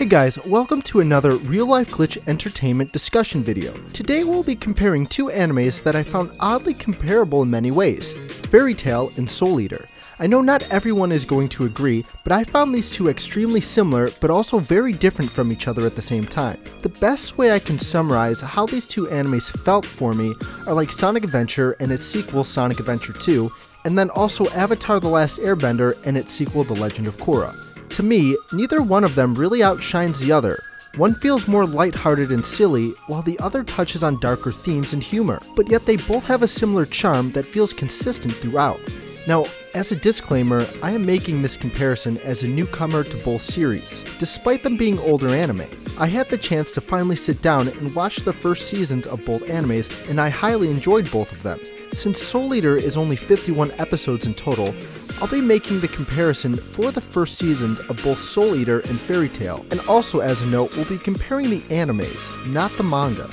Hey guys, welcome to another real-life glitch entertainment discussion video. Today we'll be comparing two animes that I found oddly comparable in many ways, Fairy Tail and Soul Eater. I know not everyone is going to agree, but I found these two extremely similar but also very different from each other at the same time. The best way I can summarize how these two animes felt for me are like Sonic Adventure and its sequel Sonic Adventure 2, and then also Avatar: The Last Airbender and its sequel The Legend of Korra. To me, neither one of them really outshines the other. One feels more lighthearted and silly, while the other touches on darker themes and humor, but yet they both have a similar charm that feels consistent throughout. Now, as a disclaimer, I am making this comparison as a newcomer to both series. Despite them being older anime, I had the chance to finally sit down and watch the first seasons of both animes, and I highly enjoyed both of them. Since Soul Eater is only 51 episodes in total, I'll be making the comparison for the first seasons of both Soul Eater and Fairy Tail, and also as a note, we'll be comparing the animes, not the manga.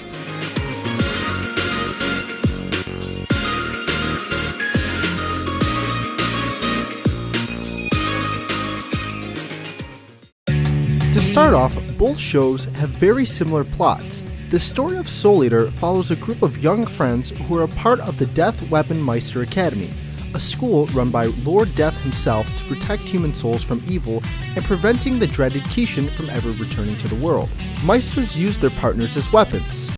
To start off, both shows have very similar plots. The story of Soul Eater follows a group of young friends who are a part of the Death Weapon Meister Academy, a school run by Lord Death himself to protect human souls from evil and preventing the dreaded Kishin from ever returning to the world. Meisters use their partners as weapons.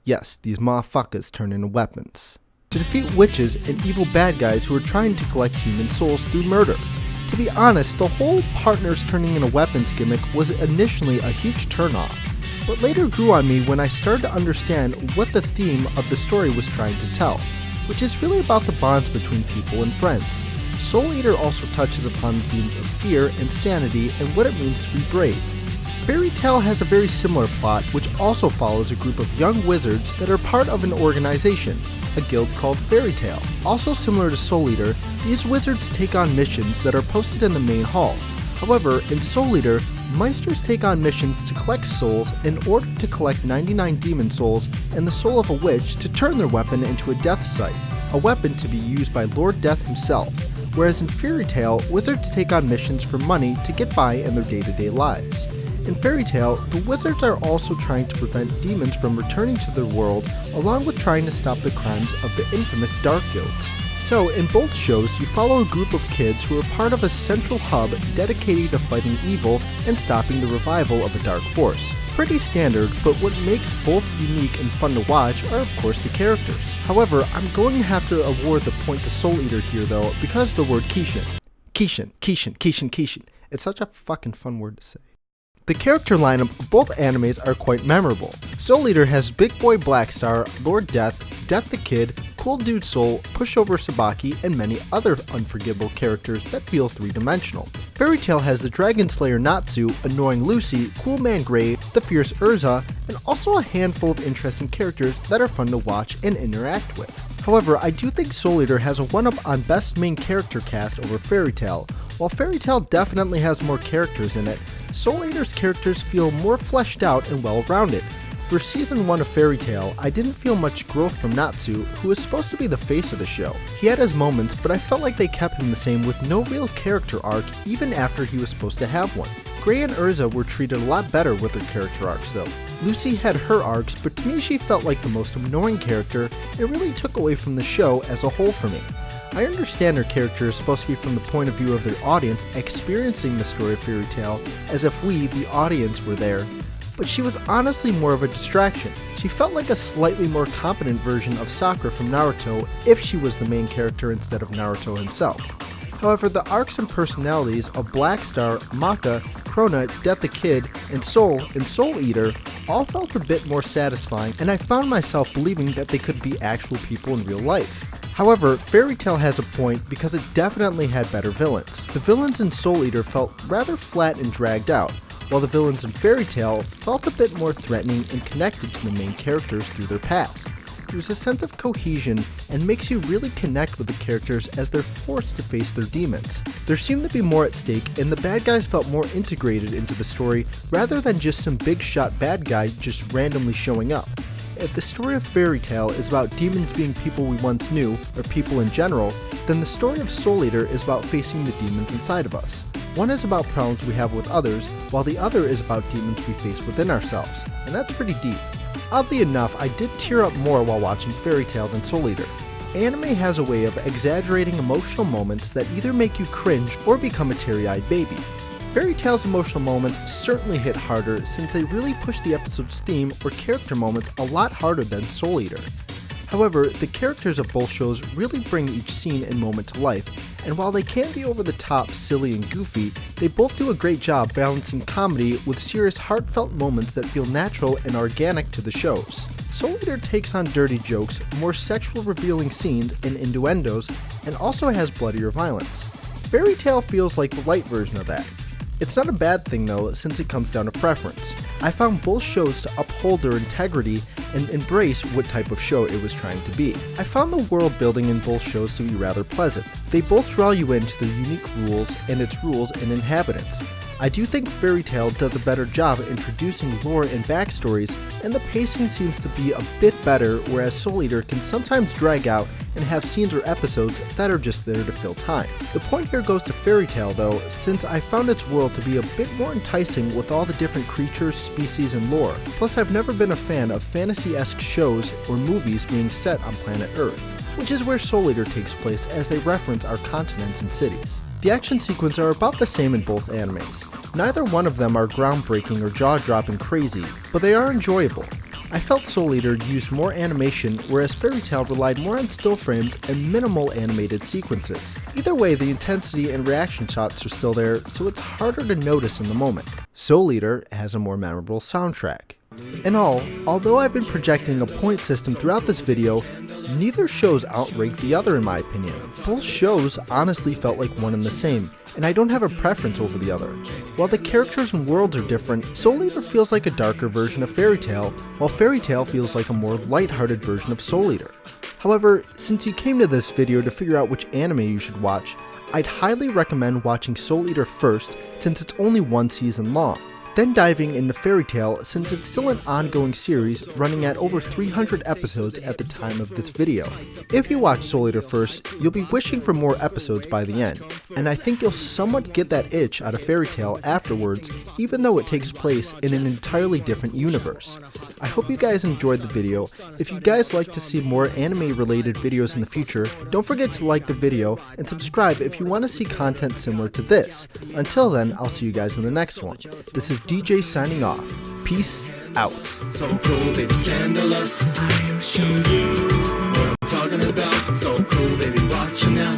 Yes, these motherfuckers turn into weapons. To defeat witches and evil bad guys who are trying to collect human souls through murder. To be honest, the whole partners turning into weapons gimmick was initially a huge turnoff, but later grew on me when I started to understand what the theme of the story was trying to tell, which is really about the bonds between people and friends. Soul Eater also touches upon the themes of fear and sanity and what it means to be brave. Fairy Tail has a very similar plot, which also follows a group of young wizards that are part of an organization, a guild called Fairy Tail. Also similar to Soul Eater, these wizards take on missions that are posted in the main hall. However, in Soul Eater, Meisters take on missions to collect souls in order to collect 99 demon souls and the soul of a witch to turn their weapon into a death scythe, a weapon to be used by Lord Death himself, whereas in Fairy Tail, wizards take on missions for money to get by in their day-to-day lives. In Fairy Tail, the wizards are also trying to prevent demons from returning to their world, along with trying to stop the crimes of the infamous Dark Guilds. So, in both shows, you follow a group of kids who are part of a central hub dedicated to fighting evil and stopping the revival of a dark force. Pretty standard, but what makes both unique and fun to watch are of course the characters. However, I'm going to have to award the point to Soul Eater here though, because of the word Kishin. Kishin. It's such a fucking fun word to say. The character lineup of both animes are quite memorable. Soul Eater has Big Boy Blackstar, Lord Death, Death the Kid, Cool Dude Soul, Pushover Sabaki, and many other unforgivable characters that feel three-dimensional. Fairy Tail has the Dragon Slayer Natsu, Annoying Lucy, Cool Man Gray, the Fierce Urza, and also a handful of interesting characters that are fun to watch and interact with. However, I do think Soul Eater has a one-up on best main character cast over Fairy Tail. While Fairy Tail definitely has more characters in it, Soul Eater's characters feel more fleshed out and well-rounded. For season 1 of Fairy Tail, I didn't feel much growth from Natsu, who was supposed to be the face of the show. He had his moments, but I felt like they kept him the same with no real character arc even after he was supposed to have one. Gray and Urza were treated a lot better with their character arcs though. Lucy had her arcs, but to me she felt like the most annoying character and really took away from the show as a whole for me. I understand her character is supposed to be from the point of view of their audience experiencing the story of Fairy Tail as if we, the audience, were there, but she was honestly more of a distraction. She felt like a slightly more competent version of Sakura from Naruto if she was the main character instead of Naruto himself. However, the arcs and personalities of Blackstar, Maka, Krona, Death the Kid, and Soul Eater all felt a bit more satisfying, and I found myself believing that they could be actual people in real life. However, Fairy Tail has a point because it definitely had better villains. The villains in Soul Eater felt rather flat and dragged out, while the villains in Fairy Tail felt a bit more threatening and connected to the main characters through their past. There's a sense of cohesion and makes you really connect with the characters as they're forced to face their demons. There seemed to be more at stake, and the bad guys felt more integrated into the story rather than just some big shot bad guy just randomly showing up. If the story of Fairy Tail is about demons being people we once knew, or people in general, then the story of Soul Eater is about facing the demons inside of us. One is about problems we have with others, while the other is about demons we face within ourselves, and that's pretty deep. Oddly enough, I did tear up more while watching Fairy Tail than Soul Eater. Anime has a way of exaggerating emotional moments that either make you cringe or become a teary-eyed baby. Fairy Tail's emotional moments certainly hit harder since they really push the episode's theme or character moments a lot harder than Soul Eater. However, the characters of both shows really bring each scene and moment to life, and while they can be over the top, silly, and goofy, they both do a great job balancing comedy with serious, heartfelt moments that feel natural and organic to the shows. Soul Eater takes on dirty jokes, more sexual revealing scenes and innuendos, and also has bloodier violence. Fairy Tail feels like the light version of that. It's not a bad thing though, since it comes down to preference. I found both shows to uphold their integrity and embrace what type of show it was trying to be. I found the world building in both shows to be rather pleasant. They both draw you into their unique rules and its rules and inhabitants. I do think Fairy Tail does a better job at introducing lore and backstories, and the pacing seems to be a bit better, whereas Soul Eater can sometimes drag out and have scenes or episodes that are just there to fill time. The point here goes to Fairy Tail though, since I found its world to be a bit more enticing with all the different creatures, species, and lore. Plus, I've never been a fan of fantasy-esque shows or movies being set on planet Earth, which is where Soul Eater takes place as they reference our continents and cities. The action sequences are about the same in both animes. Neither one of them are groundbreaking or jaw-dropping crazy, but they are enjoyable. I felt Soul Eater used more animation, whereas Fairy Tail relied more on still frames and minimal animated sequences. Either way, the intensity and reaction shots are still there, so it's harder to notice in the moment. Soul Eater has a more memorable soundtrack. In all, although I've been projecting a point system throughout this video, neither shows outrank the other in my opinion. Both shows honestly felt like one and the same, and I don't have a preference over the other. While the characters and worlds are different, Soul Eater feels like a darker version of Fairy Tail, while Fairy Tail feels like a more lighthearted version of Soul Eater. However, since you came to this video to figure out which anime you should watch, I'd highly recommend watching Soul Eater first since it's only one season long. Then diving into Fairy Tail since it's still an ongoing series running at over 300 episodes at the time of this video. If you watch Soul Eater first, you'll be wishing for more episodes by the end, and I think you'll somewhat get that itch out of Fairy Tail afterwards, even though it takes place in an entirely different universe. I hope you guys enjoyed the video. If you guys like to see more anime related videos in the future, don't forget to like the video and subscribe if you want to see content similar to this. Until then, I'll see you guys in the next one. This is DJ signing off. Peace out. So cool, baby, scandalous. I'll show you what I'm talking about. So cool, baby, watch now.